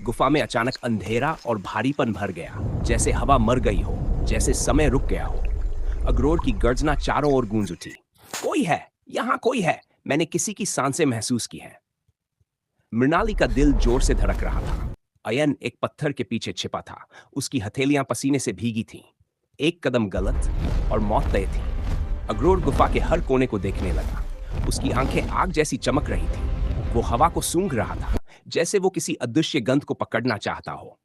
गुफा में अचानक अंधेरा और भारीपन भर गया, जैसे हवा मर गई हो, जैसे समय रुक गया हो। अग्रोर की गर्जना चारों ओर गूंज उठी। कोई है, यहाँ कोई है। मैंने किसी की सांसें महसूस की हैं। मृणाली का दिल जोर से धड़क रहा था। अयन एक पत्थर के पीछे छिपा था। उसकी हथेलियां पसीने से भीगी थीं। एक कदम गलत और मौत तय थी। अग्रोर गुफा के हर कोने को देखने लगा। उसकी आंखें आग जैसी चमक रही थीं। वो हवा को सूंघ रहा था, जैसे वो किसी अदृश्य गंध को पकड़ना चाहता हो।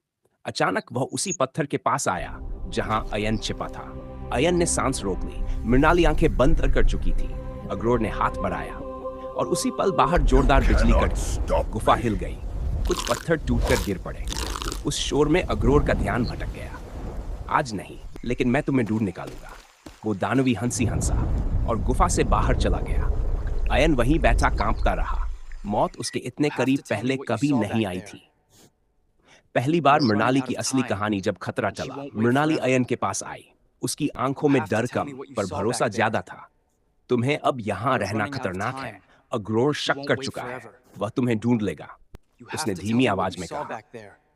अचानक वह उसी पत्थर के पास आया जहां अयन छिपा था। अयन ने सांस रोक ली। मृणाली आंखें बंद कर चुकी थी। अग्रोर ने हाथ बढ़ाया और उसी पल बाहर जोरदार बिजली कड़की। गुफा हिल गई। कुछ पत्थर टूटकर गिर पड़े। उस शोर में अग्रोर का ध्यान भटक गया। आज नहीं, लेकिन मैं तुम्हें ढूंढ निकालूंगा। वो दानवी हंसी हंसा और गुफा से बाहर चला गया। अयन वहीं बैठा कांपता रहा। मौत उसके इतने करीब पहले कभी नहीं आई थी। पहली बार मृणाली की असली कहानी जब खतरा चला, मृणाली अयन के पास आई। उसकी आंखों में डर कम पर भरोसा ज्यादा था। तुम्हें अब यहाँ रहना खतरनाक है। अग्रोर शक कर चुका है। वह तुम्हें ढूंढ लेगा, उसने धीमी आवाज में कहा।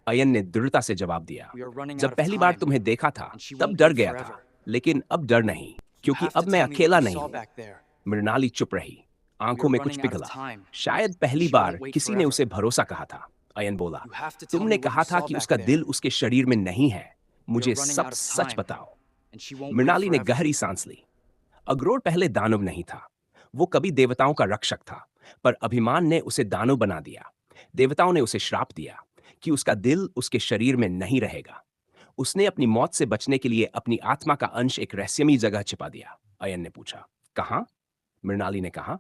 अयन ने दृढ़ता से जवाब दिया। जब पहली बार तुम्हें देखा था तब डर गया था, लेकिन अब डर नहीं, क्योंकि अब मैं अकेला नहीं हूं। मृणाली चुप रही, आंखों में कुछ पिघला। शायद पहली बार किसी ने उसे भरोसा कहा था। अयन बोला, तुमने कहा था कि उसका दिल उसके शरीर में नहीं है। मुझे सब सच बताओ। मृणाली ने गहरी सांस ली। अग्रोर पहले दानव नहीं था। वो कभी देवताओं का रक्षक था, पर अभिमान ने उसे दानव बना दिया। देवताओं ने उसे श्राप दिया कि उसका दिल उसके शरीर में नहीं रहेगा। उसने अपनी मौत से बचने के लिए अपनी आत्मा का अंश एक रहस्यमयी जगह छिपा दिया। अयन ने पूछा, कहां? मृणाली ने कहा,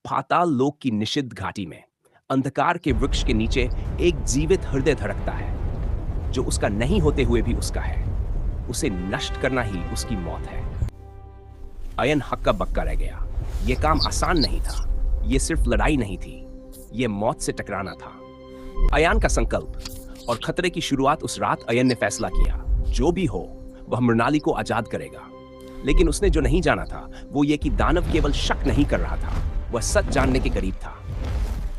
पाताल लोक की निषिद्ध घाटी में, अंधकार के वृक्ष के नीचे एक जीवित हृदय धड़कता है, जो उसका नहीं होते हुए भी उसका है। उसे नष्ट करना ही उसकी मौत है। अयन हक्का बक्का रह गया। यह काम आसान नहीं था। यह सिर्फ लड़ाई नहीं थी, यह मौत से टकराना था। अयन का संकल्प और खतरे की शुरुआत उस रात अयन ने फैसला किया, जो भी हो वह मृणाली को आजाद करेगा। लेकिन उसने जो नहीं जाना था वो ये कि दानव केवल शक नहीं कर रहा था, वह सच जानने के करीब था।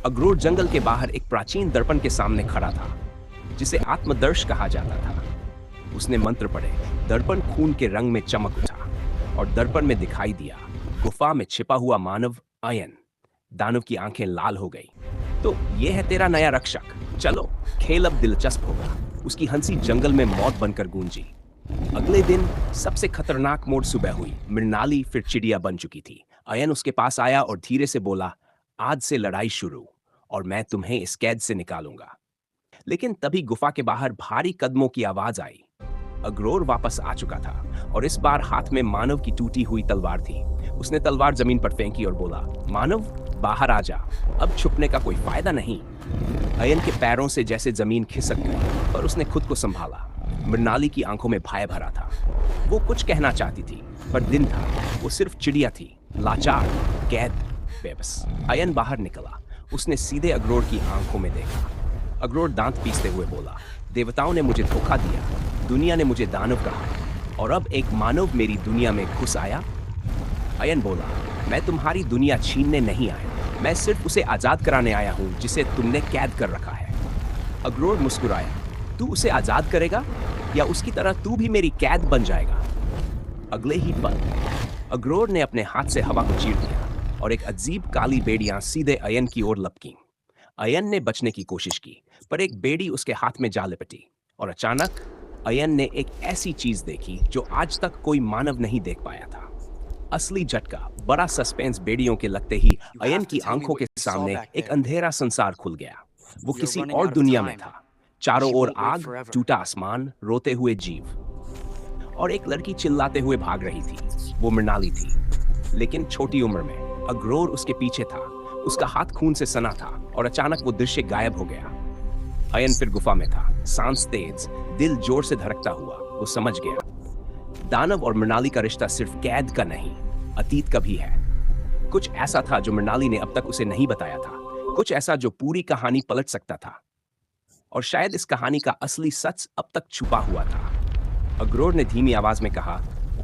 अग्रोर जंगल के बाहर एक प्राचीन दर्पण के सामने खड़ा था, जिसे आत्मदर्श कहा जाता था। उसने मंत्र पढ़े। दर्पण खून के रंग में चमक उठा और दर्पण में दिखाई दिया गुफा में छिपा हुआ मानव अयन। दानव की आंखें लाल हो गई। तो ये है तेरा नया रक्षक। चलो, खेल अब दिलचस्प होगा। उसकी हंसी जंगल में मौत बनकर गूंजी। अगले दिन सबसे खतरनाक मोड़ सुबह हुई। मृणाली फिर चिड़िया बन चुकी थी। अयन उसके पास आया और धीरे से बोला, आज से लड़ाई शुरू और मैं तुम्हें इस कैद से निकालूंगा। लेकिन तभी गुफा के बाहर भारी कदमों की आवाज आई। अग्रोर वापस आ चुका था और इस बार हाथ में मानव की टूटी हुई तलवार थी। उसने तलवार जमीन पर फेंकी और बोला, मानव बाहर आ जा, अब छुपने का कोई फायदा नहीं। अयन के पैरों से जैसे जमीन खिसक गई, पर उसने खुद को संभाला। मृणाली की आंखों में भय भरा था। वो कुछ कहना चाहती थी, पर दिन था। वो सिर्फ चिड़िया थी, लाचार, कैद, बेबस। अयन बाहर निकला। उसने सीधे अग्रोर की आंखों में देखा। अग्रोर दांत पीसते हुए बोला, देवताओं ने मुझे धोखा दिया, दुनिया ने मुझे दानव कहा, और अब एक मानव मेरी दुनिया में घुस आया। अयन बोला, मैं तुम्हारी दुनिया छीनने नहीं आया, मैं सिर्फ उसे आजाद कराने आया हूं जिसे तुमने कैद कर रखा है। अग्रोर मुस्कुराया, तू उसे आजाद करेगा या उसकी तरह तू भी मेरी कैद बन जाएगा? अगले ही पल अग्रोर ने अपने हाथ से हवा को चीर दिया और एक अजीब काली बेड़ियां सीधे अयन की ओर लपकीं। अयन ने बचने की कोशिश की, पर एक बेड़ी उसके हाथ में जा लिपटी और अचानक अयन ने एक ऐसी चीज देखी जो आज तक कोई मानव नहीं देख पाया था। असली झटका, बड़ा सस्पेंस बेड़ियों के लगते ही अयन की आंखों के सामने एक अंधेरा संसार खुल गया। वो किसी और दुनिया में था। चारों ओर आग, टूटा आसमान, रोते हुए जीव, और एक लड़की चिल्लाते हुए भाग रही थी। वो मृणाली थी, लेकिन छोटी उम्र में। अग्रोर उसके पीछे था। उसका हाथ खून से सना था और अचानक वो दृश्य गायब हो गया। अयन फिर गुफा में था, सांस तेज, दिल जोर से धड़कता हुआ। वो समझ गया, दानव और मृणाली का रिश्ता सिर्फ कैद का नहीं, अतीत का भी है। कुछ ऐसा था जो मृणाली ने अब तक उसे नहीं बताया था, कुछ ऐसा जो पूरी कहानी पलट सकता था। और शायद इस कहानी का असली सच अब तक छुपा हुआ था। अग्रोर ने धीमी आवाज में कहा,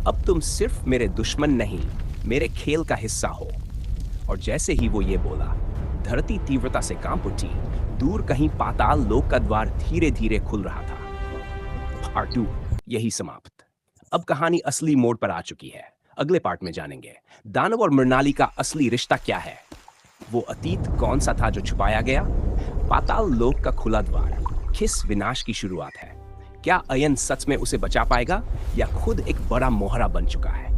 अब तुम सिर्फ मेरे दुश्मन नहीं, मेरे खेल का हिस्सा हो। और जैसे ही वो ये बोला, धरती तीव्रता से कांप उठी। दूर कहीं पाताल लोक का द्वार धीरे धीरे खुल रहा था। पार्ट 2 यही समाप्त। अब कहानी असली मोड़ पर आ चुकी है। अगले पार्ट में जानेंगे दानव और मृणाली का असली रिश्ता क्या है। वो अतीत कौन सा था जो छुपाया गया? पाताल लोक का खुला द्वार किस विनाश की शुरुआत है? क्या अयन सच में उसे बचा पाएगा या खुद एक बड़ा मोहरा बन चुका है?